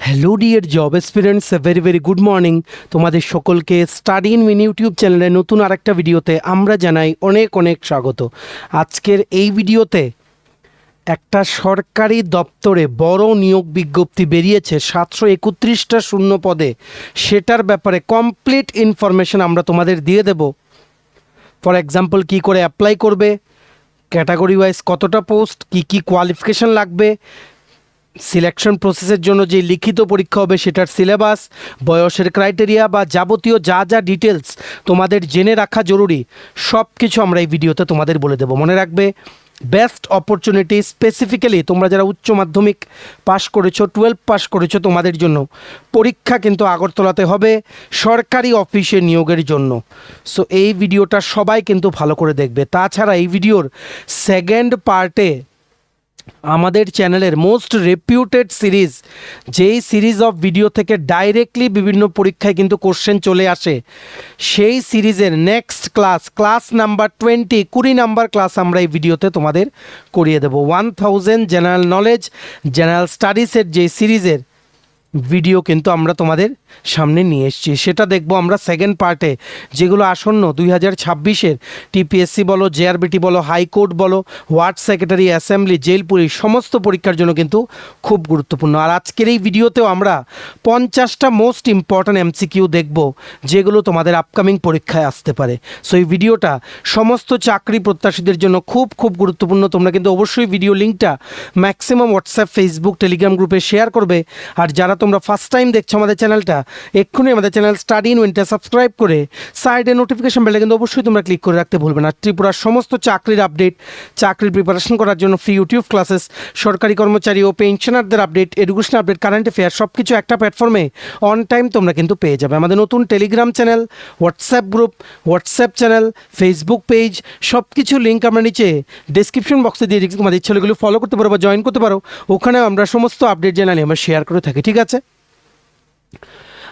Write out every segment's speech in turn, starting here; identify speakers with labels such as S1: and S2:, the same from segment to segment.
S1: Hello dear job experience, very very good morning. তোমাদের সকলকে study in win YouTube চ্যানেলে নতুন আরেকটা ভিডিওতে আমরা জানাই অনেক অনেক স্বাগত। আজকের এই ভিডিওতে একটা সরকারি দপ্তরে বড় নিয়োগ বিজ্ঞপ্তি বেরিয়েছে 731টা শূন্য পদে, সেটার ব্যাপারে কমপ্লিট ইনফরমেশন আমরা তোমাদের দিয়ে দেব। ফর এক্সাম্পল, কী করে অ্যাপ্লাই করবে, ক্যাটাগরি ওয়াইজ কতটা পোস্ট, কি কোয়ালিফিকেশন লাগবে, সিলেকশন প্রসেসের জন্য যে লিখিত পরীক্ষা হবে সেটার সিলেবাস, বয়সের ক্রাইটেরিয়া বা যাবতীয় যা যা ডিটেলস তোমাদের জেনে রাখা জরুরি, সব কিছু আমরা এই ভিডিওতে তোমাদের বলে দেবো। মনে রাখবে, বেস্ট অপরচুনিটি স্পেসিফিক্যালি তোমরা যারা উচ্চ মাধ্যমিক পাশ করেছো, 12 পাস করেছো, তোমাদের জন্য পরীক্ষা কিন্তু আগরতলাতে হবে সরকারি অফিসে নিয়োগের জন্য। সো এই ভিডিওটা সবাই কিন্তু ভালো করে দেখবে। তাছাড়া এই ভিডিওর সেকেন্ড পার্টে আমাদের চ্যানেলের মোস্ট রেপিউটেড সিরিজ, যেই সিরিজ অফ ভিডিও থেকে ডাইরেক্টলি বিভিন্ন পরীক্ষায় কিন্তু কোশ্চেন চলে আসে, সেই সিরিজের next class number 20 number class আমরা এই ভিডিওতে তোমাদের করিয়ে দেবো। 1000 জেনারেল নলেজ জেনারেল স্টাডিজের যে সিরিজের ভিডিও কিন্তু আমরা তোমাদের সামনে নিয়ে এসেছি, সেটা দেখবো আমরা সেকেন্ড পার্টে। যেগুলো আসন্ন 2026-এর টিপিএসসি বলো, জেআরবিটি বলো, হাইকোর্ট বলো, ward secretary, assembly, jail police সমস্ত পরীক্ষার জন্য কিন্তু খুব গুরুত্বপূর্ণ। আর আজকের এই ভিডিওতেও আমরা 50টা মোস্ট ইম্পর্ট্যান্ট এমসিকিউ দেখব, যেগুলো তোমাদের আপকামিং পরীক্ষায় আসতে পারে। সো এই ভিডিওটা সমস্ত চাকরি প্রত্যাশীদের জন্য খুব খুব গুরুত্বপূর্ণ। তোমরা কিন্তু অবশ্যই ভিডিও লিঙ্কটা ম্যাক্সিমাম হোয়াটসঅ্যাপ, ফেসবুক, টেলিগ্রাম গ্রুপে শেয়ার করবে। আর যারা তোমরা ফার্স্ট টাইম দেখছো আমাদের চ্যানেলটা, এক্ষুনি আমাদের চ্যানেল স্টাডি ইন উইনটা সাবস্ক্রাইব করে সাইডে নোটিফিকেশন বেলটা কিন্তু অবশ্যই তোমরা ক্লিক করে রাখতে ভুলবে না। ত্রিপুরার সমস্ত চাকরির আপডেট, চাকরির প্রিপারেশন করার জন্য ফ্রি ইউটিউব ক্লাসেস, সরকারি কর্মচারী ও পেনশনারদের update, education update, current affair সব কিছু একটা প্ল্যাটফর্মে অন টাইম তোমরা কিন্তু পেয়ে যাবে। আমাদের নতুন Telegram channel, WhatsApp group, WhatsApp channel, Facebook page, সব কিছু লিঙ্ক আমরা নিচে ডেসক্রিপশন বক্সে দিয়ে রেখেছি। তোমাদের ইচ্ছা হলে এগুলো ফলো করতে পারো বা জয়েন করতে পারো। ওখানে আমরা সমস্ত আপডেট জানালে আমরা শেয়ার করে থাকি, ঠিক আছে?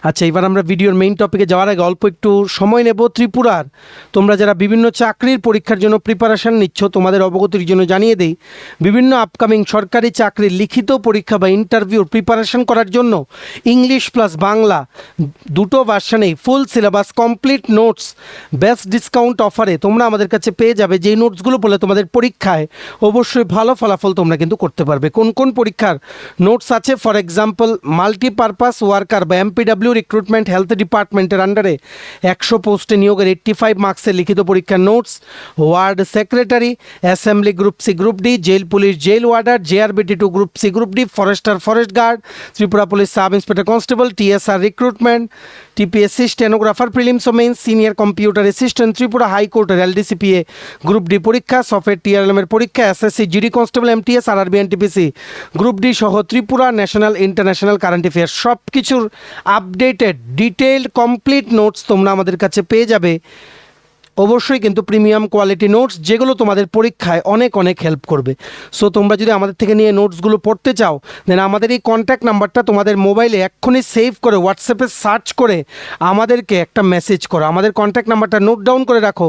S1: আচ্ছা, এবার আমরা ভিডিওর মেইন টপিকে যাওয়ার আগে অল্প একটু সময় নেব। ত্রিপুরার তোমরা যারা বিভিন্ন চাকরির পরীক্ষার জন্য প্রিপারেশান নিচ্ছ, তোমাদের অবগতির জন্য জানিয়ে দেই, বিভিন্ন আপকামিং সরকারি চাকরির লিখিত পরীক্ষা বা ইন্টারভিউর প্রিপারেশান করার জন্য ইংলিশ প্লাস বাংলা দুটো ভার্সানেই full syllabus, complete notes, best discount অফারে তোমরা আমাদের কাছে পেয়ে যাবে। যেই নোটসগুলো বলে তোমাদের পরীক্ষায় অবশ্যই ভালো ফলাফল তোমরা কিন্তু করতে পারবে। কোন কোন পরীক্ষার নোটস আছে? ফর এক্সাম্পল, মাল্টিপারপাস ওয়ার্কার বা এমপিডাব্লিউ রিক্রুটমেন্ট হেলথ ডিপার্টমেন্টের আন্ডারে 100 পোস্টে নিয়োগের 85 মার্কসের লিখিত পরীক্ষার notes, ward secretary, assembly group C group D, jail police jail warder, JRBT 2 group C group D, forester forest guard, Tripura police sub inspector constable, TSR recruitment, TPSC stenographer prelims ও mains, senior computer assistant, Tripura হাইকোর্টের LDCPA group D পরীক্ষা, software টিআরএলএমের পরীক্ষা, SSC GD constable, MTS, RRB, NTPC group D সহ Tripura national international current affair সব কিছুর updated detailed complete notes তোমরা আমাদের কাছে পেয়ে যাবে। অবশ্যই কিন্তু প্রিমিয়াম কোয়ালিটি নোটস, যেগুলো তোমাদের পরীক্ষায় অনেক অনেক হেল্প করবে। সো তোমরা যদি আমাদের থেকে নিয়ে নোটসগুলো পড়তে চাও, দেন আমাদের এই কন্ট্যাক্ট নাম্বারটা তোমাদের মোবাইলে এক্ষুনি সেভ করে হোয়াটসঅ্যাপে সার্চ করে আমাদেরকে একটা মেসেজ করো। আমাদের কন্ট্যাক্ট নাম্বারটা নোট ডাউন করে রাখো,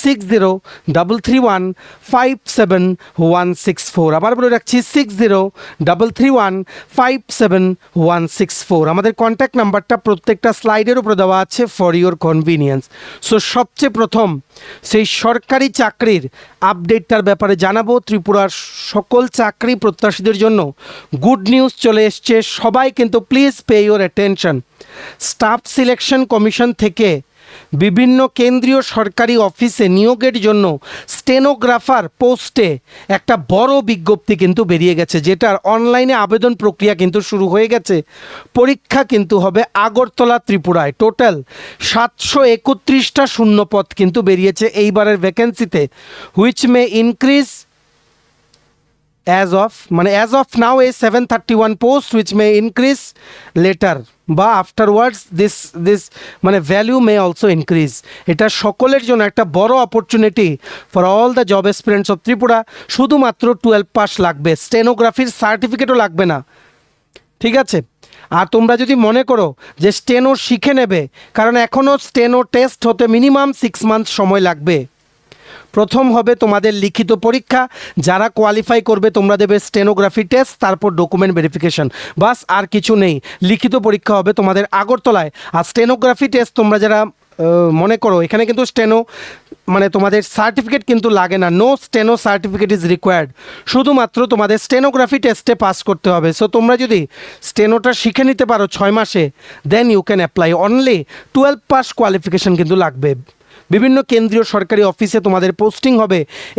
S1: 6033157164। আবার বলে রাখছি, 6033157164। আমাদের কন্ট্যাক্ট নাম্বারটা প্রত্যেকটা স্লাইডের উপরে দেওয়া আছে ফর ইউর কনভিনিয়েন্স। সো সবচেয়ে প্রথম সেই সরকারি চাকরির আপডেটটার ব্যাপারে জানাবো। ত্রিপুরার সকল চাকরি প্রত্যাশীদের জন্য গুড নিউজ চলে এসছে। সবাই কিন্তু please pay your attention. Staff selection commission থেকে বিভিন্ন কেন্দ্রীয় সরকারি অফিসে নিয়োগের জন্য স্টেনোগ্রাফার পোস্টে একটা বড় বিজ্ঞপ্তি কিন্তু বেরিয়ে গেছে, যেটার অনলাইনে আবেদন প্রক্রিয়া কিন্তু শুরু হয়ে গেছে। পরীক্ষা কিন্তু হবে আগরতলা, ত্রিপুরায়। টোটাল 731টা শূন্য পদ কিন্তু বেরিয়েছে এইবারের ভ্যাকেন্সিতে, which may increase as of now a 731 post which may increase later বা afterwards this value may also increase. এটা সকলের জন্য একটা বড় opportunity for all the job aspirants of Tripura. শুধুমাত্র 12 পাস লাগবে, স্টেনোগ্রাফির সার্টিফিকেটও লাগবে না, ঠিক আছে? আর তোমরা যদি মনে করো যে স্টেনো শিখে নেবে, কারণ এখনও স্টেনো টেস্ট হতে মিনিমাম 6 মান্থ সময় লাগবে। প্রথম হবে তোমাদের লিখিত পরীক্ষা, যারা কোয়ালিফাই করবে তোমরা দেবে স্টেনোগ্রাফি টেস্ট, তারপর ডকুমেন্ট ভেরিফিকেশন, বাস আর কিছু নেই। লিখিত পরীক্ষা হবে তোমাদের আগরতলায়। আর স্টেনোগ্রাফি টেস্ট তোমরা যারা মনে করো এখানে কিন্তু স্টেনো মানে তোমাদের সার্টিফিকেট কিন্তু লাগে না, no steno certificate is required, শুধুমাত্র তোমাদের স্টেনোগ্রাফি টেস্টে পাস করতে হবে। সো তোমরা যদি স্টেনোটা শিখে নিতে পারো 6 মাসে, then you can apply. Only 12 pass qualification কিন্তু লাগবে। বিভিন্ন কেন্দ্রীয় সরকারি অফিসে তোমাদের পোস্টিং হবে।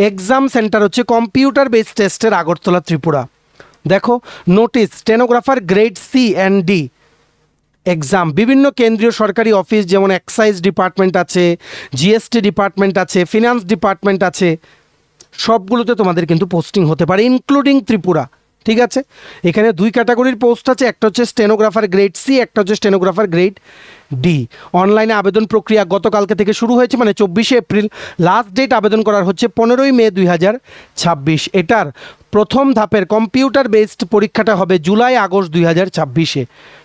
S1: এক্সাম সেন্টার হচ্ছে কম্পিউটার বেসড টেস্টের আগরতলা ত্রিপুরা। দেখো notice, stenographer grade C and D exam, বিভিন্ন কেন্দ্রীয় সরকারি অফিস যেমন এক্সাইজ ডিপার্টমেন্ট আছে, জিএসটি ডিপার্টমেন্ট আছে, ফিনান্স ডিপার্টমেন্ট আছে, সবগুলোতে তোমাদের কিন্তু পোস্টিং হতে পারে, ইনক্লুডিং ত্রিপুরা। ঠিক আছে, এখানে 2 ক্যাটাগরির পোস্ট আছে, একটা হচ্ছে স্টেনোগ্রাফার গ্রেড সি, একটা হচ্ছে স্টেনোগ্রাফার গ্রেড ডি। অনলাইনে আবেদন প্রক্রিয়া গতকালকে থেকে শুরু হয়েছে, মানে 24শে এপ্রিল। লাস্ট ডেট আবেদন করার হচ্ছে 15ই মে 2026। এটার প্রথম ধাপের কম্পিউটার বেসড পরীক্ষাটা হবে জুলাই আগস্ট 2026-এ।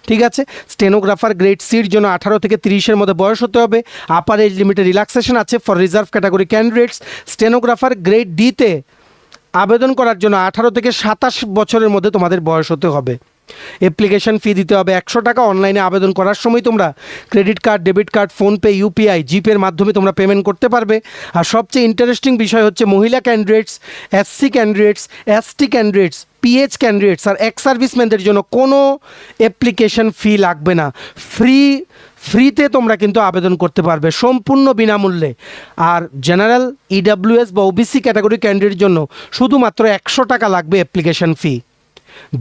S1: ঠিক আছে, স্টেনোগ্রাফার গ্রেড সির জন্য 18 থেকে 30-এর মধ্যে বয়স হতে হবে। আপার এজ লিমিটে রিল্যাক্সেশন আছে for reserve category candidates. Stenographer grade ডিতে আবেদন করার জন্য 18 থেকে 27 বছরের মধ্যে তোমাদের বয়স হতে হবে। অ্যাপ্লিকেশন ফি দিতে হবে 100 টাকা। অনলাইনে আবেদন করার সময় তোমরা credit card, debit card, PhonePe, UPI, জিপের মাধ্যমে তোমরা পেমেন্ট করতে পারবে। আর সবচেয়ে ইন্টারেস্টিং বিষয় হচ্ছে মহিলা candidates, SC candidates, ST candidates, PH candidates আর এক্স সার্ভিসম্যানদের জন্য কোনো অ্যাপ্লিকেশন ফি লাগবে না। ফ্রিতে তোমরা কিন্তু আবেদন করতে পারবে সম্পূর্ণ বিনামূল্যে। আর জেনারেল, ইডাব্লিউএস বা ওবিসি ক্যাটাগরি ক্যান্ডিডেটের জন্য শুধুমাত্র 100 টাকা লাগবে অ্যাপ্লিকেশন ফি।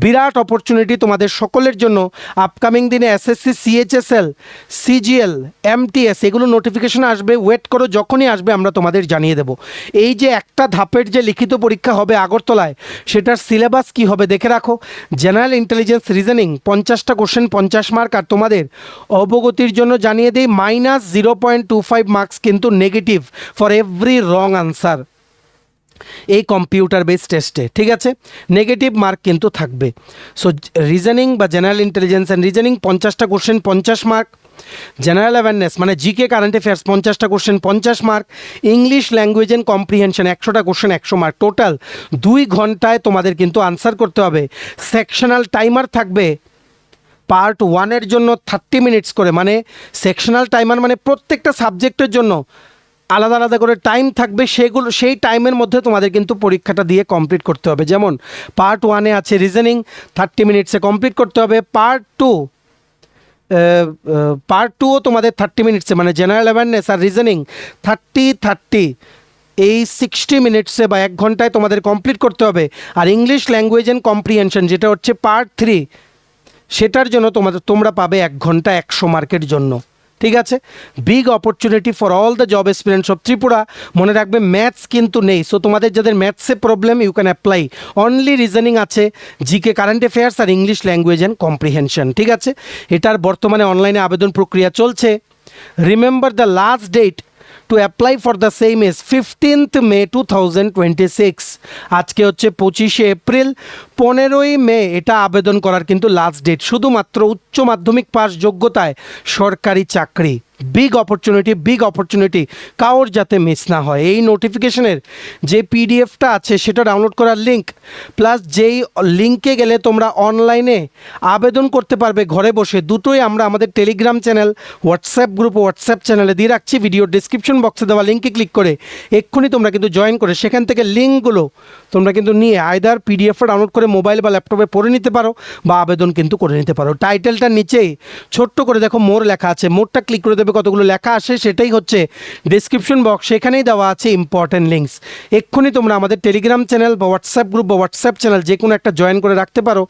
S1: বিরাট অপরচুনিটি তোমাদের সকলের জন্য। আপকামিং দিনে এসএসসি, সিএইচএসএল, সিজিএল, এমটিএস এগুলো নোটিফিকেশন আসবে, ওয়েট করো, যখনই আসবে আমরা তোমাদের জানিয়ে দেব। এই যে একটা ধাপের যে লিখিত পরীক্ষা হবে আগরতলায়, সেটার সিলেবাস কি হবে দেখে রাখো। জেনারেল ইন্টেলিজেন্স রিজনিং 50টা কোশ্চেন 50 মার্ক। আর তোমাদের অবগতির জন্য জানিয়ে দিই -0.25 মার্কস কিন্তু negative for every wrong answer এই কম্পিউটার বেস টেস্টে। ঠিক আছে, নেগেটিভ মার্ক কিন্তু থাকবে। সো রিজনিং বা জেনারেল ইন্টেলিজেন্স অ্যান্ড রিজনিং 50টা কোশ্চেন 50 মার্ক। জেনারেল অ্যাওয়ারনেস মানে জিকে কারেন্ট অ্যাফেয়ার্স 50টা question 50 mark. English language and comprehension 100টা কোশ্চেন 100 মার্ক। টোটাল 2 ঘন্টায় তোমাদের কিন্তু আনসার করতে হবে। সেকশনাল টাইমার থাকবে পার্ট 1-এর জন্য 30 মিনিটস করে, মানে সেকশনাল টাইমার মানে প্রত্যেকটা সাবজেক্টের জন্য আলাদা আলাদা করে টাইম থাকবে। সেই টাইমের মধ্যে তোমাদের কিন্তু পরীক্ষাটা দিয়ে কমপ্লিট করতে হবে। যেমন পার্ট 1-এ আছে রিজনিং, 30 মিনিটসে কমপ্লিট করতে হবে। পার্ট 2ও তোমাদের 30 মিনিটসে, মানে জেনারেল অ্যাওয়ারনেস আর রিজনিং 30 এই 60 মিনিটসে বা 1 ঘন্টায় তোমাদের কমপ্লিট করতে হবে। আর ইংলিশ ল্যাঙ্গুয়েজ অ্যান্ড কম্প্রিহেনশন যেটা হচ্ছে পার্ট 3, সেটার জন্য তোমরা পাবে 1 ঘন্টা 100 মার্কের জন্য। ঠিক আছে, big opportunity for all the job aspirants of Tripura. মনে রাখবে ম্যাথস কিন্তু নেই। সো তোমাদের যাদের ম্যাথসে problem, you can apply. Only reasoning আছে, জিকে কারেন্ট অ্যাফেয়ার্স আর ইংলিশ ল্যাঙ্গুয়েজ অ্যান্ড কম্প্রিহেনশন। ঠিক আছে, এটার বর্তমানে অনলাইনে আবেদন প্রক্রিয়া চলছে। Remember the last date to apply for the same is 15th May 2026। আজকে হচ্ছে 25শে এপ্রিল, 15ই মে এটা আবেদন করার কিন্তু লাস্ট ডেট। শুধুমাত্র উচ্চ মাধ্যমিক পাস যোগ্যতায় সরকারি চাকরি। বিগ অপরচুনিটি, কারোর যাতে মিস না হয়। এই নোটিফিকেশনের যে পিডিএফটা আছে সেটা ডাউনলোড করার লিঙ্ক, প্লাস যেই লিঙ্কে গেলে তোমরা অনলাইনে আবেদন করতে পারবে ঘরে বসে, দুটোই আমরা আমাদের টেলিগ্রাম চ্যানেল, হোয়াটসঅ্যাপ গ্রুপ ও হোয়াটসঅ্যাপ চ্যানেলে দিয়ে রাখছি। ভিডিও ডিসক্রিপশন বক্সে দেওয়া লিঙ্কে ক্লিক করে এক্ষুনি তোমরা কিন্তু জয়েন করে সেখান থেকে লিঙ্কগুলো তোমরা কিন্তু নিয়ে আইদার পিডিএফটা ডাউনলোড করে মোবাইল বা ল্যাপটপে পড়ে নিতে পারো বা আবেদন কিন্তু করে নিতে পারো। টাইটেলটার নিচেই ছোট্ট করে দেখো মোর লেখা আছে, মোরটা ক্লিক করে দেবে, কতগুলো লেখা আসে সেটাই হচ্ছে ডেসক্রিপশন বক্স, সেখানেই দেওয়া আছে ইম্পর্টেন্ট লিঙ্কস। এক্ষুনি তোমরা আমাদের টেলিগ্রাম চ্যানেল বা হোয়াটসঅ্যাপ গ্রুপ বা হোয়াটসঅ্যাপ চ্যানেল যে কোনো একটা জয়েন করে রাখতে পারো।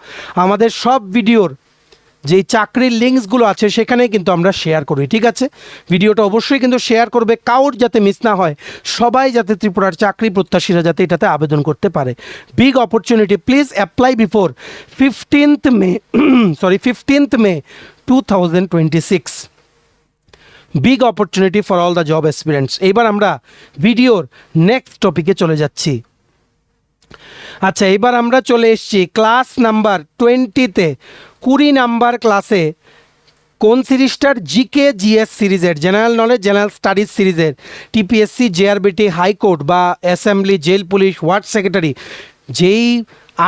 S1: আমাদের সব ভিডিওর যেই চাকরির লিঙ্কসগুলো আছে সেখানেই কিন্তু আমরা শেয়ার করি। ঠিক আছে, ভিডিওটা অবশ্যই কিন্তু শেয়ার করবে, কাউর যাতে মিস না হয়, সবাই যাতে ত্রিপুরার চাকরি প্রত্যাশীরা যাতে এটাতে আবেদন করতে পারে। Big opportunity, please apply before 15th May 2026। Big opportunity for all the job aspirants. এইবার আমরা ভিডিওর নেক্সট টপিকে চলে যাচ্ছি। আচ্ছা, এবার আমরা চলে এসেছি ক্লাস নাম্বার 20-তে। 20 নাম্বার ক্লাসে কোন সিরিজটার? জিকে জিএস সিরিজের, জেনারেল নলেজ জেনারেল স্টাডিজ সিরিজের। টিপিএসসি, জেআরবিটি, হাইকোর্ট বা assembly, jail police, ward secretary, যেই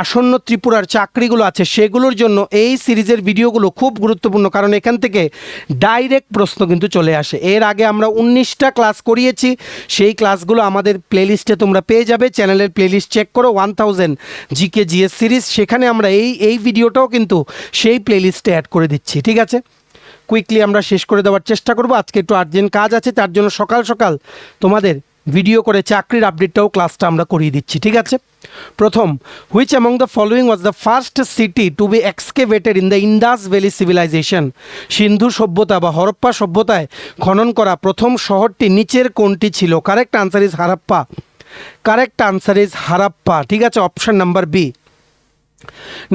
S1: আসন্ন ত্রিপুরার চাকরিগুলো আছে সেগুলোর জন্য এই সিরিজের ভিডিওগুলো খুব গুরুত্বপূর্ণ, কারণ এখান থেকে ডাইরেক্ট প্রশ্ন কিন্তু চলে আসে। এর আগে আমরা 19টা ক্লাস করিয়েছি, সেই ক্লাসগুলো আমাদের প্লেলিস্টে তোমরা পেয়ে যাবে। চ্যানেলের প্লেলিস্ট চেক করো, 1000 জিকে জিএস সিরিজ, সেখানে আমরা এই ভিডিওটাও কিন্তু সেই প্লেলিস্টে অ্যাড করে দিচ্ছি। ঠিক আছে, কুইকলি আমরা শেষ করে দেওয়ার চেষ্টা করব। আজকে একটু আর্জেন্ট কাজ আছে, তার জন্য সকাল সকাল তোমাদের ভিডিও করে চাকরির আপডেটটাও ক্লাসটা আমরা করিয়ে দিচ্ছি। ঠিক আছে, প্রথম, which among the following was the first city to be excavated in the Indus valley civilisation? সিন্ধু সভ্যতা বা হরপ্পা সভ্যতায় খনন করা প্রথম শহরটি নিচের কোনটি ছিল? Correct answer is Harappa. Correct answer is Harappa. ঠিক আছে, option number B.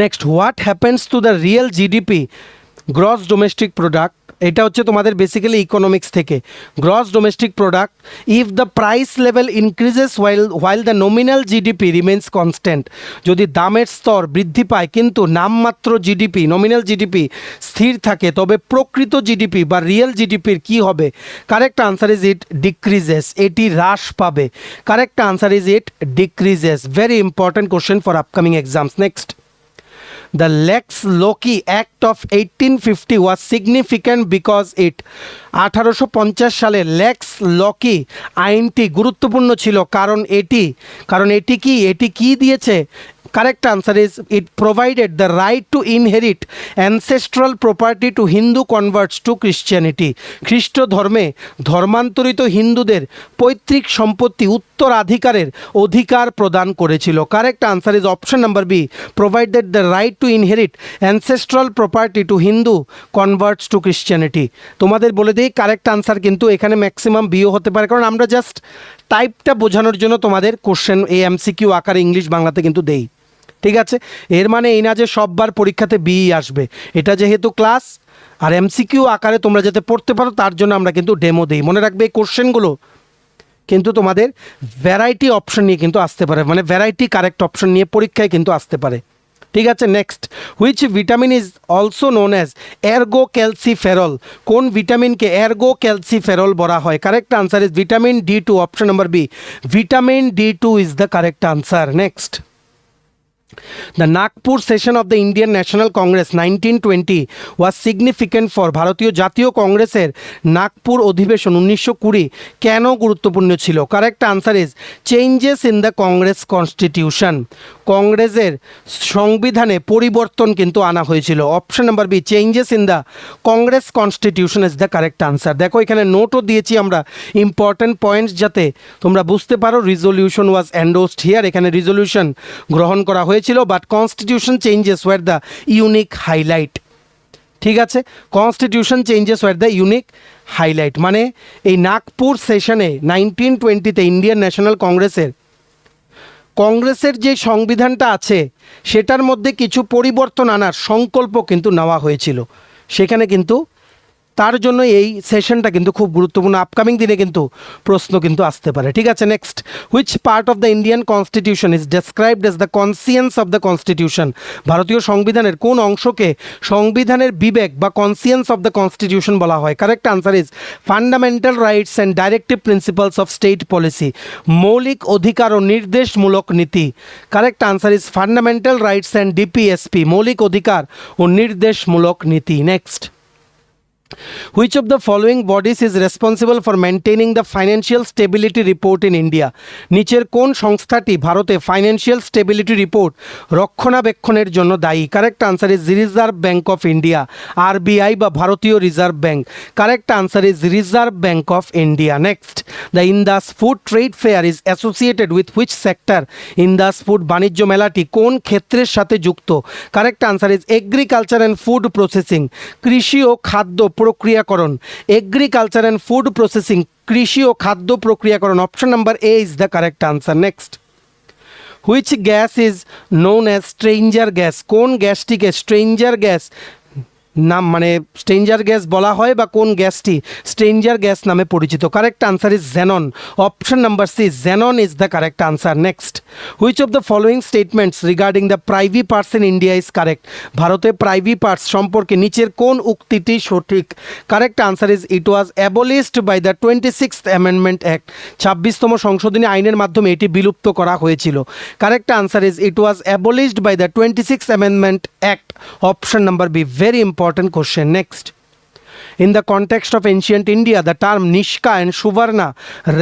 S1: Next, what happens to the real GDP, gross domestic product? এটা হচ্ছে তোমাদের বেসিক্যালি ইকোনমিক্স থেকে। Gross domestic product if the price level increases while the nominal GDP remains constant. যদি দামের স্তর বৃদ্ধি পায় কিন্তু নামমাত্র জিডিপি, নমিনাল জিডিপি স্থির থাকে, তবে প্রকৃত জিডিপি বা রিয়েল জিডিপির কি হবে? Correct answer is it decreases. এটি হ্রাস পাবে। Correct answer is it decreases. Very important question for upcoming exams. Next, the Lex Loci Act of 1850 was significant because it 1850 সালে লেক্স লকি আইনটি গুরুত্বপূর্ণ ছিল কারণ এটি কি দিয়েছে? Correct answer is it provided the right to inherit ancestral property to Hindu converts to Christianity. খ্রিস্ট ধর্মে ধর্মান্তরিত হিন্দুদের পৈতৃক সম্পত্তি উত্তরাধিকারের অধিকার প্রদান করেছিল। Correct answer is option number B, provided the right to inherit ancestral property to Hindu converts to Christianity. তোমাদের বলে দিই, কারেক্ট আনসার কিন্তু এখানে ম্যাক্সিমাম বিও হতে পারে, কারণ আমরা জাস্ট টাইপটা বোঝানোর জন্য তোমাদের কোশ্চেন এমসিকিউ আকারে ইংলিশ বাংলাতে কিন্তু দেই। ঠিক আছে, এর মানে এই না যে সববার পরীক্ষাতে বি আসবে। এটা যেহেতু ক্লাস আর এমসিকিউ আকারে তোমরা যাতে পড়তে পারো তার জন্য আমরা কিন্তু ডেমো দিই। মনে রাখবে এই কোশ্চেনগুলো কিন্তু তোমাদের ভ্যারাইটি অপশন নিয়ে কিন্তু আসতে পারে, মানে ভ্যারাইটি কারেক্ট অপশন নিয়ে পরীক্ষায় কিন্তু আসতে পারে। ঠিক আছে, next, which vitamin is also known as ergocalciferol? কোন ভিটামিনকে এরগো ক্যালসিফেরল বলা হয়? Correct answer is vitamin D2, option number B, vitamin D2 is the correct answer. Next, The Nagpur session of the Indian National Congress 1920 was significant for ভারতীয় জাতীয় কংগ্রেসের নাগপুর অধিবেশন 1920 কেন গুরুত্বপূর্ণ ছিল? Correct answer is changes in the Congress constitution. কংগ্রেসের সংবিধানে পরিবর্তন কিন্তু আনা হয়েছিল। Option number B, changes in the Congress constitution is the correct answer. দেখো এখানে নোটও দিয়েছি আমরা ইম্পর্টেন্ট পয়েন্টস যাতে তোমরা বুঝতে পারো। রিজলিউশন ওয়াজ এন্ডোসড হিয়ার, এখানে রিজলিউশন গ্রহণ করা হয়েছিল, but constitution changes were the unique highlight. ঠিক আছে, constitution changes were the unique highlight, মানে এই নাগপুর সেশনে 1920-তে ইন্ডিয়ান ন্যাশনাল কংগ্রেসের যে সংবিধানটা আছে সেটার মধ্যে কিছু পরিবর্তন আনার সংকল্প কিন্তু নেওয়া হয়েছিল সেখানে, কিন্তু তার জন্য এই সেশনটা কিন্তু খুব গুরুত্বপূর্ণ। আপকামিং দিনে কিন্তু প্রশ্ন কিন্তু আসতে পারে। ঠিক আছে, next, which part of the Indian constitution is described as the conscience of the constitution? ভারতীয় সংবিধানের কোন অংশকে সংবিধানের বিবেক বা কনসিয়েন্স অফ দ্য কনস্টিটিউশন বলা হয়? Correct answer is fundamental rights and directive principles of state policy, মৌলিক অধিকার ও নির্দেশমূলক নীতি। Correct answer is fundamental rights and DPSP, মৌলিক অধিকার ও নির্দেশমূলক নীতি। Next, which of the following bodies is responsible for maintaining the financial stability report in India? নিচের কোন সংস্থাটি ভারতে ফাইন্যান্সিয়াল স্টেবিলিটি রিপোর্ট রক্ষণাবেক্ষণের জন্য দায়ী? Correct answer is Reserve Bank of India, RBI বা ভারতীয় Reserve Bank. Correct answer is Reserve Bank of India. Next, the Indus food trade fair is associated with which sector? Indus food বাণিজ্য মেলাটি কোন ক্ষেত্রের সাথে যুক্ত? Correct answer is agriculture and food processing, কৃষি ও খাদ্য প্রক্রিয়াকরণ। এগ্রিকালচার অ্যান্ড ফুড প্রসেসিং, কৃষি ও খাদ্য প্রক্রিয়াকরণ। Option number A is the correct answer. Next, which gas is known as stranger gas? কোন গ্যাসটিকে স্ট্রেঞ্জার গ্যাস নাম মানে স্ট্রেঞ্জার গ্যাস বলা হয় বা কোন গ্যাসটি স্ট্রেঞ্জার গ্যাস নামে পরিচিত? Correct answer is xenon. Option number C, xenon is the correct answer. Next, which of the following statements regarding the privy purses in India is correct? ভারতে privy purses সম্পর্কে নিচের কোন উক্তিটি সঠিক? Correct answer is it was abolished by the 26th amendment act. 26তম সংশোধনী আইনের মাধ্যমে এটি বিলুপ্ত করা হয়েছিল। Correct answer is it was abolished by the 26th amendment act. Option number B, very important question. Next, in the context of ancient India, the term Nishka and Suvarna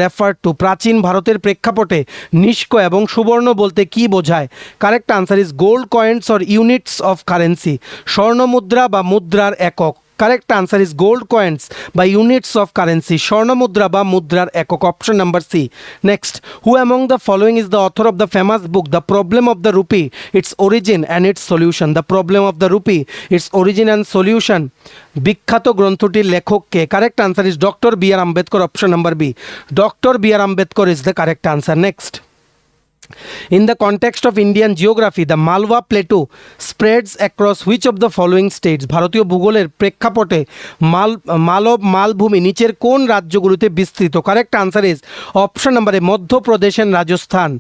S1: referred to প্রাচীন ভারতের প্রেক্ষাপটে নিষ্ক এবং সুবর্ণ বলতে কি বোঝায়? Correct answer is gold coins or units of currency, স্বর্ণ মুদ্রা বা মুদ্রার একক। Correct answer is gold coins বা ইউনিটস অফ কারেন্সি, স্বর্ণ মুদ্রা বা মুদ্রার একক। Option number C. Next, who among the following is the author of the famous book the problem of the rupee, its origin and its solution? The problem of the rupee, its origin and solution বিখ্যাত গ্রন্থটির লেখককে? Correct answer is doctor B R Ambedkar. Option number B, doctor B R Ambedkar is the correct answer. Next, in the context of Indian geography, the Malwa Plateau spreads across which of the following states? ভারতীয় ভূগোলের প্রেক্ষাপটে মালব মালভূমি নিচের কোন রাজ্যগুলোতে বিস্তৃত? Correct answer is option নাম্বারে Madhya Pradesh and Rajasthan.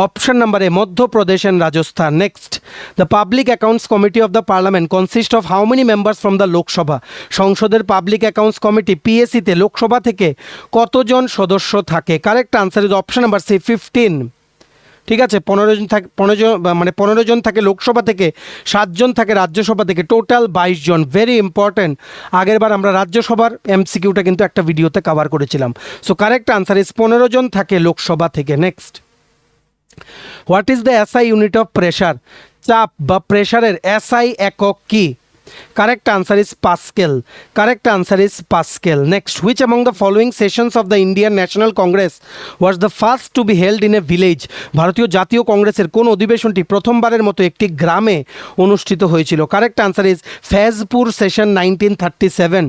S1: Option নাম্বারে Madhya Pradesh and Rajasthan. Next, the public accounts committee of the parliament consist of how many members from the Lok Sabha? সংসদের পাবলিক অ্যাকাউন্টস কমিটি পিএসিতে লোকসভা থেকে কতজন সদস্য থাকে? Correct answer is option number C, 15। ঠিক আছে, 15 জন থাকে লোকসভা থেকে, 7 জন থাকে রাজ্যসভা থেকে, টোটাল 22 জন। ভেরি ইম্পর্ট্যান্ট, আগেরবার আমরা রাজ্যসভার এমসিকিউটা কিন্তু একটা ভিডিওতে কভার করেছিলাম। সো কারেক্ট আনসার ইজ 15 জন থাকে লোকসভা থেকে। Next, what is the SI unit of pressure? চাপ বা প্রেশারের এসআই একক কি? Correct answer is Pascal. Correct answer is Pascal. Next, which among the following sessions of the Indian National Congress was the first to be held in a village? ভারতীয় জাতীয় কংগ্রেসের কোন অধিবেশনটি প্রথমবারের মতো একটি গ্রামে অনুষ্ঠিত হয়েছিল? Correct answer is Faizpur session 1937।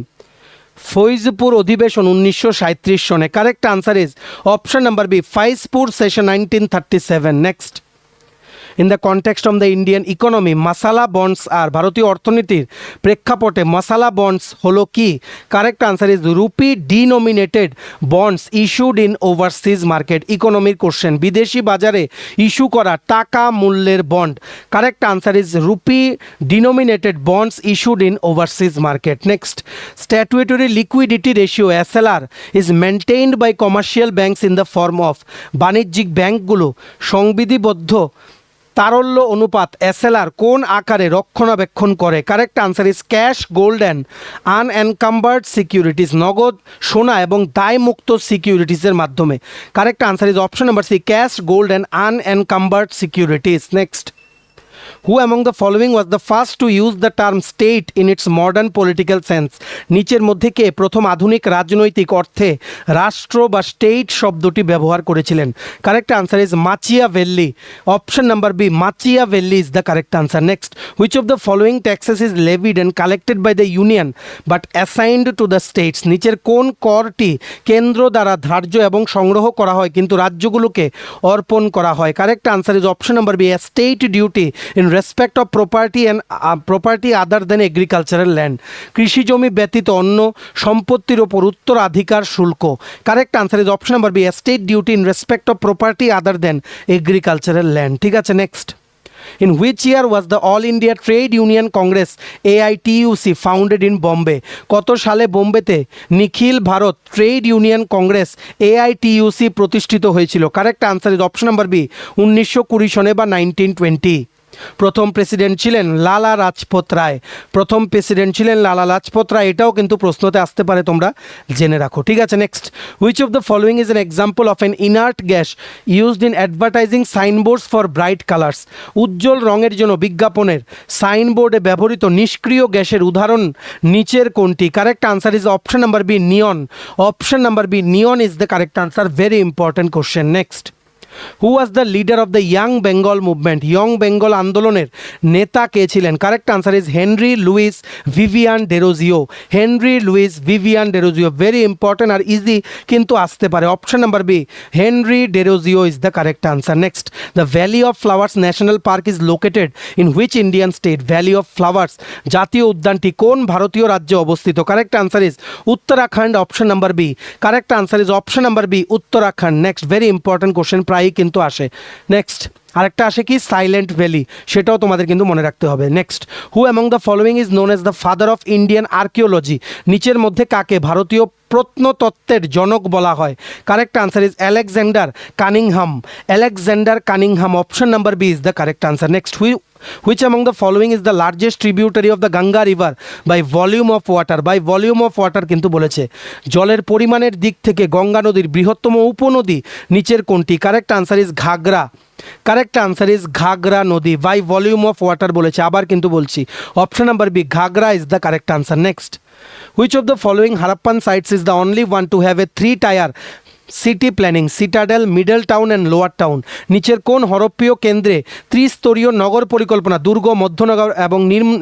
S1: Faizpur অধিবেশন 1937 সনে। Correct answer is option number B, Faizpur session 1937। Next, in the context of the Indian economy, masala bonds are ভারতীয় অর্থনীতির প্রেক্ষাপটে masala bonds হলো কি? Correct answer is rupee denominated bonds issued in overseas market. ইকোনমির question, বিদেশি বাজারে issue করা টাকা মূল্যের bond. Correct answer is rupee denominated bonds issued in overseas market. Next, statutory liquidity ratio SLR is maintained by commercial banks in the form of, বাণিজ্যিক ব্যাংকগুলো সংবিধিবদ্ধ তারল্য অনুপাত এসএলআর কোন আকারে রক্ষণাবেক্ষণ করে? Correct answer is cash, gold and unencumbered securities, নগদ, সোনা এবং দায়মুক্ত সিকিউরিটিজের মাধ্যমে। Correct answer is option number C, cash, gold and unencumbered securities. Next, who among the following was the first to use the term state in its modern political sense? নিচের মধ্যে কে প্রথম আধুনিক রাজনৈতিক অর্থে রাষ্ট্র বা স্টেট শব্দটি ব্যবহার করেছিলেন? Correct answer is Machiavelli. Option number B, Machiavelli is the correct answer. Next, which of the following taxes is levied and collected by the union but assigned to the states? নিচের কোন করটি কেন্দ্র দ্বারা ধার্য এবং সংগ্রহ করা হয় কিন্তু রাজ্যগুলোকে অর্পণ করা হয়? Correct answer is option number B, state duty in respect of property and property other than agricultural land, কৃষি জমি ব্যতীত অন্য সম্পত্তির উপর উত্তরাধিকার শুল্ক। Correct answer is option number B, state duty in respect of property other than agricultural land. ঠিক আছে, next, in which year was the All India Trade Union Congress AITUC founded in Bombay? কত সালে বোম্বেতে নিখিল ভারত trade union congress AITUC প্রতিষ্ঠিত হয়েছিল? Correct answer is option number B, 1920 সনে বা 1920। প্রথম প্রেসিডেন্ট ছিলেন লালা লাজপত রায়। প্রথম প্রেসিডেন্ট ছিলেন লালা লাজপত রায়, এটাও কিন্তু প্রশ্নতে আসতে পারে, তোমরা জেনে রাখো। ঠিক আছে, next, which of the following is an example of an inert gas used in advertising signboards for bright colours? উজ্জ্বল রঙের জন্য বিজ্ঞাপনের সাইনবোর্ডে ব্যবহৃত নিষ্ক্রিয় গ্যাসের উদাহরণ নিচের কোনটি? Correct answer is option number B, neon. Option number B, neon is the correct answer. Very important question. Next, who was the leader of the young Bengal movement? Young Bengal আন্দোলনের নেতা কে ছিলেন? Correct answer is Henry Louis Vivian Derozio. Henry Louis Vivian Derozio, very important আর easy কিন্তু আসতে পারে। Option number B, Henry Derozio is the correct answer. Next, the valley of flowers national park is located in which Indian state? Valley of flowers জাতীয় উদ্যানটি কোন ভারতীয় রাজ্যে অবস্থিত? Correct answer is Uttarakhand. Option number B, correct answer is option number B, Uttarakhand. Next, very important question, প্রায়ই কিন্তু আসে। Next, আরেকটা আসে কি সাইলেন্ট ভ্যালি, সেটাও তোমাদের কিন্তু মনে রাখতে হবে। Next, who among the following is known as the father of Indian archaeology? নিচের মধ্যে কাকে ভারতীয় প্রত্নতত্ত্বের জনক বলা হয়? Correct answer is Alexander Cunningham. Alexander Cunningham, option number B is the correct answer. Next, which among the following is the largest tributary of the Ganga river by volume of water? by volume of water কিন্তু বলেছে, জলের পরিমাণের দিক থেকে গঙ্গা নদীর বৃহত্তম উপনদী নিচের কোনটি? Correct answer is Ghaghara. Correct answer is Ghaghara নদী। বাই ভলিউম অফ ওয়াটার বলেছে, আবার কিন্তু বলছি, option number B, Ghaghara is the correct answer. Next, which of the following Harappan sites is the only one to have a 3-tier city planning? Citadel, middle town and lower town. নিচের কোন হরপ্পীয় কেন্দ্রে ত্রিস্তরীয় নগর পরিকল্পনা, দুর্গ, মধ্যনগর এবং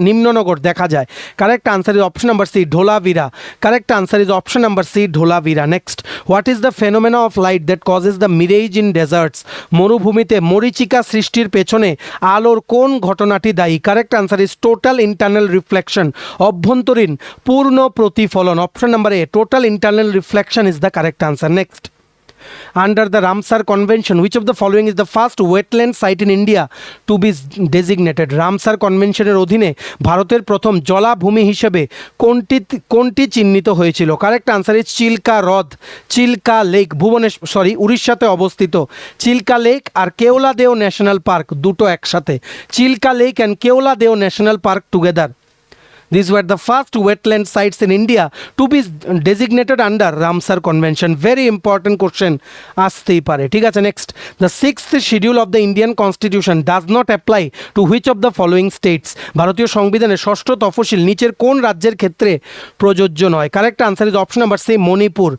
S1: নিম্ননগর দেখা যায়? Correct answer is option number C, Dholavira. Correct answer is option number C, Dholavira. Next, what is the phenomena of light that causes the mirage in deserts? মরুভূমিতে মরীচিকা সৃষ্টির পেছনে আলোর কোন ঘটনাটি দায়ী? Correct answer is total internal reflection, অভ্যন্তরীণ পূর্ণ প্রতিফলন। Option number A, total internal reflection is the correct answer. Next, under the Ramsar Convention, which of the following is the first wetland site in India to be designated? Ramsar কনভেনশনের অধীনে ভারতের প্রথম জলাভূমি হিসেবে কোনটি চিহ্নিত হয়েছিল? কারেক্ট আনসার ইজ চিল্কা হ্রদ, চিল্কা লেক, উড়িষ্যাতে অবস্থিত চিল্কা লেক আর কেওলাদেও ন্যাশনাল পার্ক, দুটো একসাথে, Chilka lake and Keoladeo national park together. These were the first wetland sites in India to be designated under Ramsar Convention. Very important question আসতেই পারে, ঠিক আছে। Next, the 6th schedule of the Indian Constitution does not apply to which of the following states? ভারতীয় সংবিধানের ষষ্ঠ তফসিল নিচের কোন রাজ্যের ক্ষেত্রে প্রযোজ্য নয়? Correct answer is option number C, Manipur.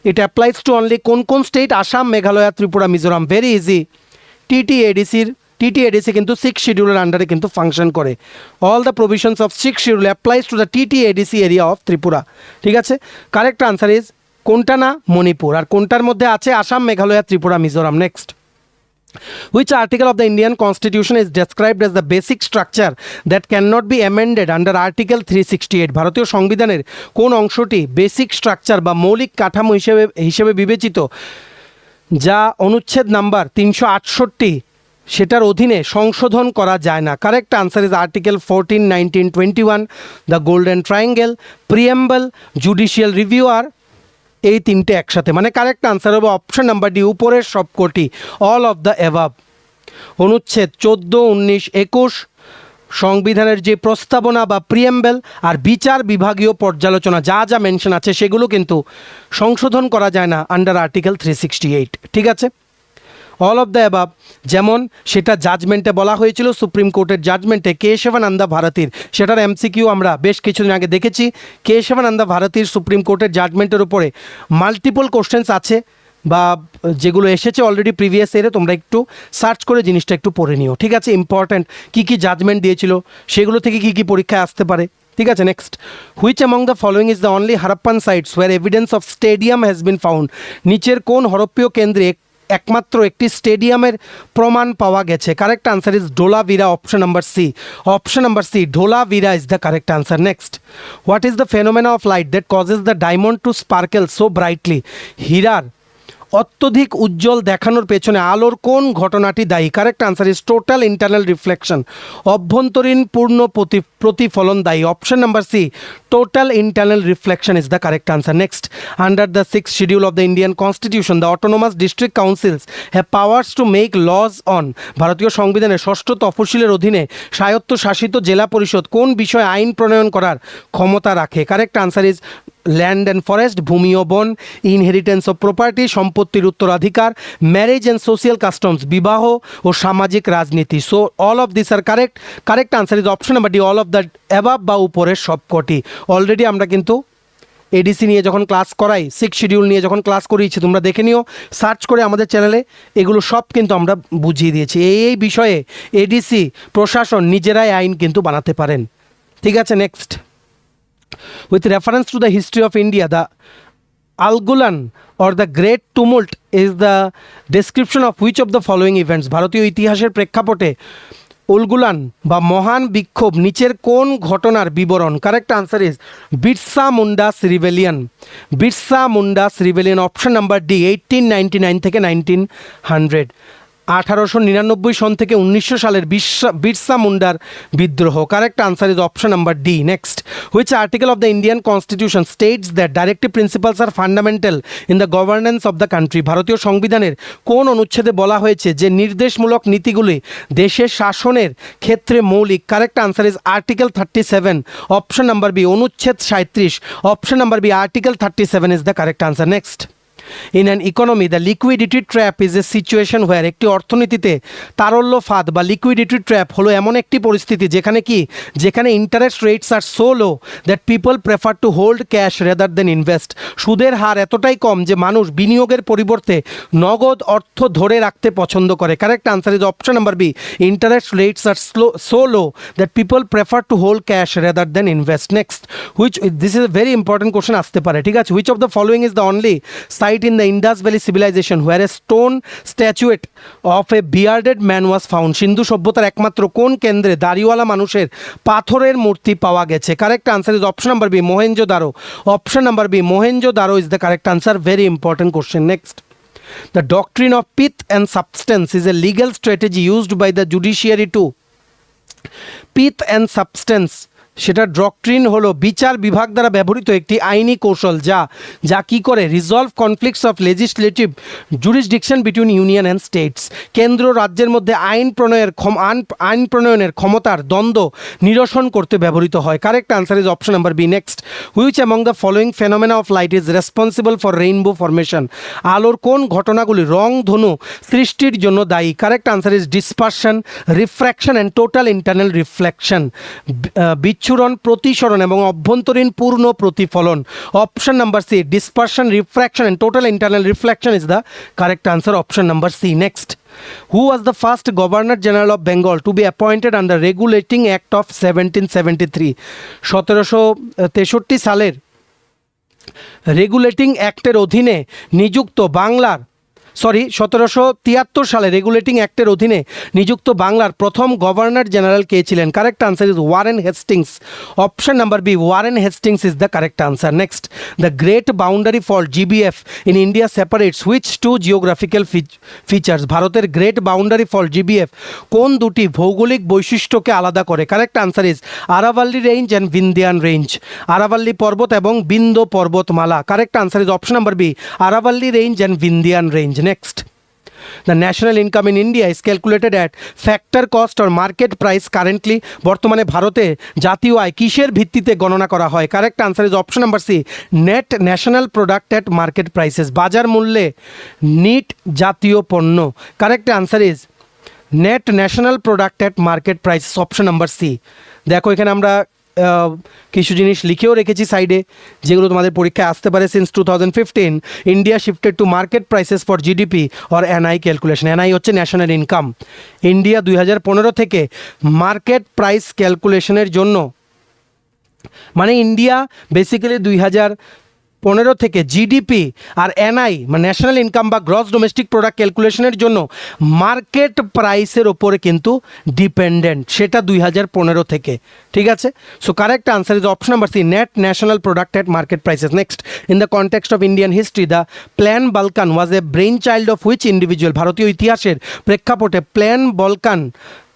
S1: It applies to only কোন state? Assam, Meghalaya, Tripura, Mizoram. Very easy. TTADC কিন্তু 6 শিডিউলের আন্ডারে কিন্তু ফাংশন করে। All the provisions of 6 schedule applies to the TTADC area of Tripura, ঠিক আছে। কারেক্ট আনসার ইজ কোনটা না? মণিপুর। আর কোনটার মধ্যে আছে? Assam, Meghalaya, Tripura, Mizoram. Next, which article of the Indian Constitution is described as the basic structure that cannot be amended under Article 368? ভারতীয় সংবিধানের কোন অংশটি বেসিক স্ট্রাকচার বা মৌলিক কাঠামো হিসেবে বিবেচিত, যা অনুচ্ছেদ নাম্বার 368 সেটার অধীনে সংশোধন করা যায় না? Correct answer is article 14, 19, 21, the golden triangle, preamble, judicial review আর এই তিনটে একসাথে, মানে কারেক্ট আনসার হবে অপশন নাম্বার ডি, উপরের সবকটি, অল অফ দ্য অ্যাবাভ। অনুচ্ছেদ 14, 19, 21 সংবিধানের যে প্রস্তাবনা বা প্রিএম্বল আর বিচার বিভাগীয় পর্যালোচনা যা যা মেনশন আছে সেগুলো কিন্তু সংশোধন করা যায় না আন্ডার আর্টিকেল 368, ঠিক আছে। অল অফ দ্য অ্যাবাভ, যেমন সেটা জাজমেন্টে বলা হয়েছিল, সুপ্রিম কোর্টের জাজমেন্টে কেশবানন্দা ভারতীর, সেটার এমসিকিউ আমরা বেশ কিছুদিন আগে দেখেছি। কেশবানন্দা ভারতীর সুপ্রিম কোর্টের জাজমেন্টের উপরে মাল্টিপল কোশ্চেন্স আছে বা যেগুলো এসেছে অলরেডি প্রিভিয়াস ইয়ারে, তোমরা একটু সার্চ করে জিনিসটা একটু পড়ে নিও, ঠিক আছে। ইম্পর্ট্যান্ট কী কী জাজমেন্ট দিয়েছিল, সেগুলো থেকে কী কী পরীক্ষায় আসতে পারে, ঠিক আছে। Next, which among the following is the only Harappan sites where evidence of stadium has been found? নিচের কোন হরপ্পীয় কেন্দ্রে একমাত্র একটি স্টেডিয়ামের প্রমাণ পাওয়া গেছে? Correct answer is Dholavira, option number C, option number C, Dholavira is the correct answer. Next, what is the phenomena of light that causes the diamond to sparkle so brightly? হীরার অত্যধিক উজ্জ্বল দেখানোর পেছনে আলোর কোন ঘটনাটি দায়ী? Correct answer is total internal reflection, অভ্যন্তরীণ পূর্ণ প্রতিফলন দায়ী। Option number C, total internal reflection is the correct answer. Next, under the 6th schedule of the Indian constitution the autonomous district councils have powers to make laws on? ভারতীয় সংবিধানের ষষ্ঠ তফসিলের অধীনে স্বায়ত্তশাসিত জেলা পরিষদ কোন বিষয়ে আইন প্রণয়ন করার ক্ষমতা রাখে? Correct answer is land and forest, ভূমি ও বন, ইনহেরিটেন্স অফ প্রপার্টি, সম্পত্তির উত্তরাধিকার, ম্যারেজ অ্যান্ড সোশিয়াল কাস্টমস, বিবাহ ও সামাজিক রাজনীতি। So all of this are correct. Correct answer is option number D, all of the above বা উপরের সবকটি। অলরেডি আমরা কিন্তু এডিসি নিয়ে যখন ক্লাস করাই, 6 শিডিউল নিয়ে যখন ক্লাস করিয়েছি, তোমরা দেখে নিও, সার্চ করে আমাদের চ্যানেলে, এগুলো সব কিন্তু আমরা বুঝিয়ে দিয়েছি। এই বিষয়ে এডিসি প্রশাসন নিজেরাই আইন কিন্তু বানাতে পারেন। ঠিক আছে, next, with reference to the history of India, the Ulgulan or the great tumult is the description of which of the following events? ভারতীয় ইতিহাসের প্রেক্ষাপটে উলগুলান বা মহান বিক্ষোভ নিচের কোন ঘটনার বিবরণ? Correct answer is Birsa Mundus rebellion. Birsa Mundus rebellion, option number D, 1899 থেকে 1900, 1899 সন থেকে 1900 সালের বিরসা মুন্ডার বিদ্রোহ। Correct answer is option number D. Next, which article of the Indian constitution states that directive principles are fundamental in the governance of the country? ভারতীয় সংবিধানের কোন অনুচ্ছেদে বলা হয়েছে যে নির্দেশমূলক নীতিগুলি দেশের শাসনের ক্ষেত্রে মৌলিক? Correct answer is article 37, option number B, অনুচ্ছেদ 37, option number B, article 37 is the correct answer. Next, in an economy the liquidity trap is a situation where, একটি অর্থনীতিতে তারল্য ফাঁদ বা লিকুইডিটি ট্র্যাপ হলো এমন একটি পরিস্থিতি যেখানে interest rates are so low that people prefer to hold cash rather than invest. সুদের হার এতটাই কম যে মানুষ বিনিয়োগের পরিবর্তে নগদ অর্থ ধরে রাখতে পছন্দ করে। Correct answer is option number B, interest rates are so low that people prefer to hold cash rather than invest. Next, this is a very important question আসতে পারে। ঠিক আছে, which of the following is the only site in the Indus Valley civilization where a stone statuette of a bearded man was found? সিন্ধু সভ্যতার একমাত্র কোন কেন্দ্রে দাড়িওয়ালা মানুষের পাথরের মূর্তি পাওয়া গেছে? Correct answer is option number B, Mohenjodaro. Option number B, Mohenjodaro is the correct answer. Very important question. Next, the doctrine of pith and substance is a legal strategy used by the judiciary to, pith and substance সেটা doctrine হলো বিচার বিভাগ দ্বারা ব্যবহৃত একটি আইনি কৌশল যা কি করে? Resolve conflicts of legislative jurisdiction between union and states. কেন্দ্র রাজ্যের মধ্যে আইন প্রণয়নের ক্ষমতার দ্বন্দ্ব নিরসন করতে ব্যবহৃত হয়। Correct answer is option number B. Next, which among the following phenomena of light is responsible for rainbow formation? আলোর কোন ঘটনাগুলি রং ধনু সৃষ্টির জন্য দায়ী? Correct answer is dispersion, refraction and total internal reflection. বিচ্ছুরণ, প্রতিসরণ এবং অভ্যন্তরীণ পূর্ণ প্রতিফলন। Option number C, dispersion, refraction and total internal reflection is the correct answer. Option number C. Next, who was the first governor general of Bengal to be appointed under regulating act of 1773? 1763 সালের regulating অ্যাক্টের অধীনে নিযুক্ত 1773 সালে regulating অ্যাক্টের অধীনে নিযুক্ত বাংলার প্রথম governor general কে ছিলেন? Correct answer is Warren Hastings. Option number B, Warren Hastings is the correct answer. Next, the great boundary fault GBF in India separates which two geographical features? ভারতের গ্রেট বাউন্ডারি ফল্ট GBF কোন দুটি ভৌগোলিক বৈশিষ্ট্যকে আলাদা করে? Correct answer is Aravalli range and Vindhyan range. Aravalli পর্বত এবং বিন্দ পর্বতমালা। Correct answer is option number B, Aravalli range and Vindhyan range. Next, the national income in India is calculated at factor cost or market price currently? বর্তমানে ভারতে জাতীয় আয় কিসের ভিত্তিতে গণনা করা হয়? Correct answer is option number C, net national product at market prices. বাজার মূল্যে নিট জাতীয় পণ্য। Correct answer is net national product at market prices, option number C. দেখো এখানে আমরা কিছু জিনিস লিখেও রেখেছি সাইডে, যেগুলো তোমাদের পরীক্ষায় আসতে পারে। Since 2015 India shifted to market prices for GDP or NI calculation. NI হচ্ছে ন্যাশনাল ইনকাম। ইন্ডিয়া 2015 থেকে মার্কেট প্রাইস ক্যালকুলেশনের জন্য, মানে ইন্ডিয়া বেসিক্যালি 2015 থেকে জিডিপি আর NI মানে ন্যাশনাল ইনকাম বা গ্রস ডোমেস্টিক প্রোডাক্ট ক্যালকুলেশনের জন্য মার্কেট প্রাইসের ওপরে কিন্তু ডিপেন্ডেন্ট, সেটা 2015 থেকে। ঠিক আছে, so correct answer is option number C, net national product at market prices. Next, in the context of Indian history the plan Balkan was a brainchild of which individual? ভারতীয় ইতিহাসের প্রেক্ষাপটে plan বালকান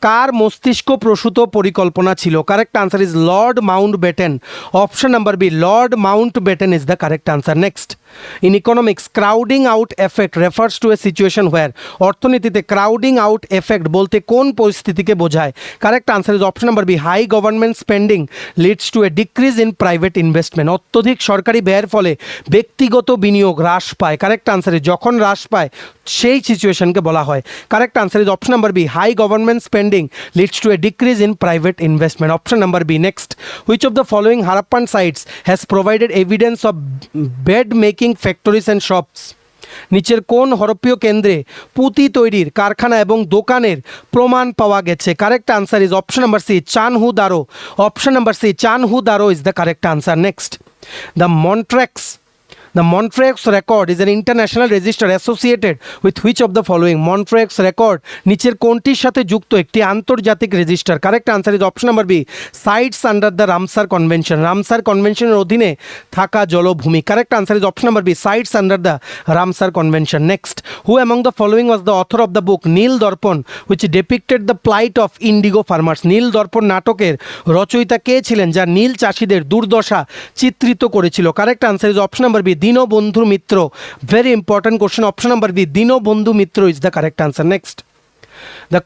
S1: কার মস্তিষ্ক প্রসূত পরিকল্পনা ছিল? Correct answer is Lord Mountbatten. Option number B, Lord Mountbatten is the correct answer. Next, in economics crowding out effect refers to a situation where? অর্থনীতিতে crowding out effect বলতে কোন পরিস্থিতিকে বোঝায়? Correct answer is option number B, high government spending leads to a decrease in private investment. অত্যধিক সরকারি ব্যয়ের ফলে ব্যক্তিগত বিনিয়োগ হ্রাস পায়। কারেক্ট আনসার ইজ যখন হ্রাস পায় সেই সিচুয়েশনকে বলা হয়। Correct answer is option number B, high government spending spending leads to a decrease in private investment. Option number B. Next, which of the following Harappan sites has provided evidence of bed making factories and shops? নিচের কোন হরপ্পীয় কেন্দ্রে পুঁতি তৈরির কারখানা এবং দোকানের প্রমাণ পাওয়া গেছে? Correct answer is option number C, Chanhudaro. Option number C, Chanhudaro is the correct answer. Next, The Montreux record is an international register associated with which of the following? Montreux record নিচের কোনটির সাথে যুক্ত একটি আন্তর্জাতিক register? Correct answer is option number B, sites under the Ramsar convention. Ramsar কনভেনশনের অধীনে থাকা জলভূমি। Correct answer is option number B, sites under the Ramsar convention. Next, who among the following was the author of the book Nil Darpan which depicted the plight of indigo farmers? Nil Darpan নাটকের রচয়িতা কে ছিলেন যা নীল চাষিদের দুর্দশা চিত্রিত করেছিল? Correct answer is option number B, Dinabandhu Mitra. Very important question, option number B, Dinabandhu Mitra is the correct answer. Next, the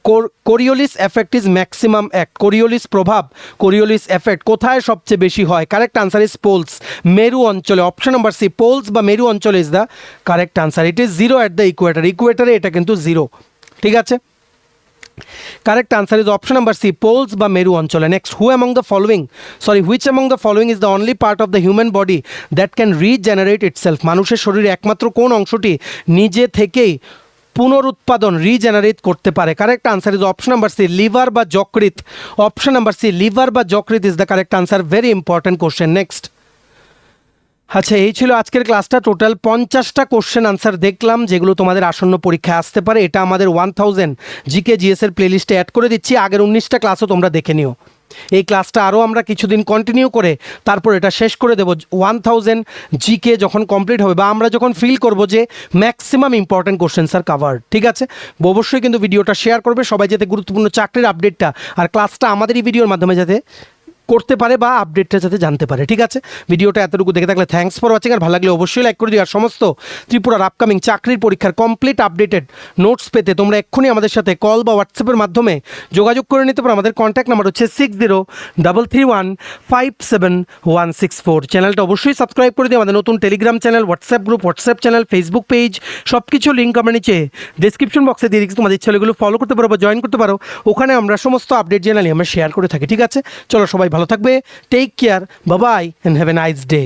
S1: Coriolis effect is maximum act. Coriolis প্রভাব, Coriolis effect কোথায় সবচেয়ে বেশি হয়? কারেক্ট আনসার ইজ পোলস, মেরু অঞ্চলে। অপশন নাম্বার সি, পোলস বা মেরু অঞ্চলে is the correct answer. It is zero at the equator. ইকুয়েটারে এটা কিন্তু জিরো। ঠিক আছে, correct answer is option number C, poles বা মেরু অঞ্চলে। Next, which among the following is the only part of the human body that can regenerate itself? মানুষের শরীরে একমাত্র কোন অংশটি নিজে থেকেই পুনরুৎপাদন রিজেনারেট করতে পারে? Correct answer is option number C, liver বা যকৃৎ। অপশন নাম্বার সি, লিভার বা যকৃৎ is the correct answer. Very important question. Next, আচ্ছা, এই ছিল আজকের ক্লাসটা। টোটাল 50টা কোশ্চেন আনসার দেখলাম যেগুলো তোমাদের আসন্ন পরীক্ষায় আসতে পারে। এটা আমাদের 1000 জিকে জিএসের প্লেলিস্টে অ্যাড করে দিচ্ছি। আগের 19টা ক্লাসও তোমরা দেখে নিও। এই ক্লাসটা আরও আমরা কিছুদিন কন্টিনিউ করে তারপর এটা শেষ করে দেবো। 1000 জিকে যখন কমপ্লিট হবে বা আমরা যখন ফিল করব যে ম্যাক্সিমাম ইম্পর্টেন্ট কোশ্চেন্স আর কাভার্ড। ঠিক আছে, অবশ্যই কিন্তু ভিডিওটা শেয়ার করবে সবাই, যাতে গুরুত্বপূর্ণ চাকরির আপডেটটা আর ক্লাসটা আমাদের এই ভিডিওর মাধ্যমে যাতে করতে পারে বা আপডেটটা যাতে জানতে পারে। ঠিক আছে, ভিডিওটা এতটুকু দেখে থাকলে থ্যাঙ্কস ফর ওয়াচিং। আর ভালো লাগলে অবশ্যই লাইক করে দিও। আর সমস্ত ত্রিপুরার আপকামিং চাকরির পরীক্ষার কমপ্লিট আপডেটেড নোটস পেতে তোমরা এক্ষুনি আমাদের সাথে কল বা হোয়াটসঅ্যাপের মাধ্যমে যোগাযোগ করে নিতে পারো। আমাদের কন্ট্যাক্ট নাম্বার হচ্ছে 6033157164। চ্যানেলটা অবশ্যই সাবস্ক্রাইব করে দিও। আমাদের নতুন Telegram channel, WhatsApp group, WhatsApp channel, Facebook page সব কিছু লিঙ্ক আমরা নিচে ডিসক্রিপশন বক্সে দিয়ে দিচ্ছি। তোমাদের চ্যানেলগুলো ফলো করতে পারো বা জয়েন করতে পারো। ওখানে আমরা সমস্ত আপডেট জেনারেলি আমরা শেয়ার করে থাকি। ঠিক আছে, চলো সবাই ভালো থাকবে। Take care, bye bye, and have a nice day.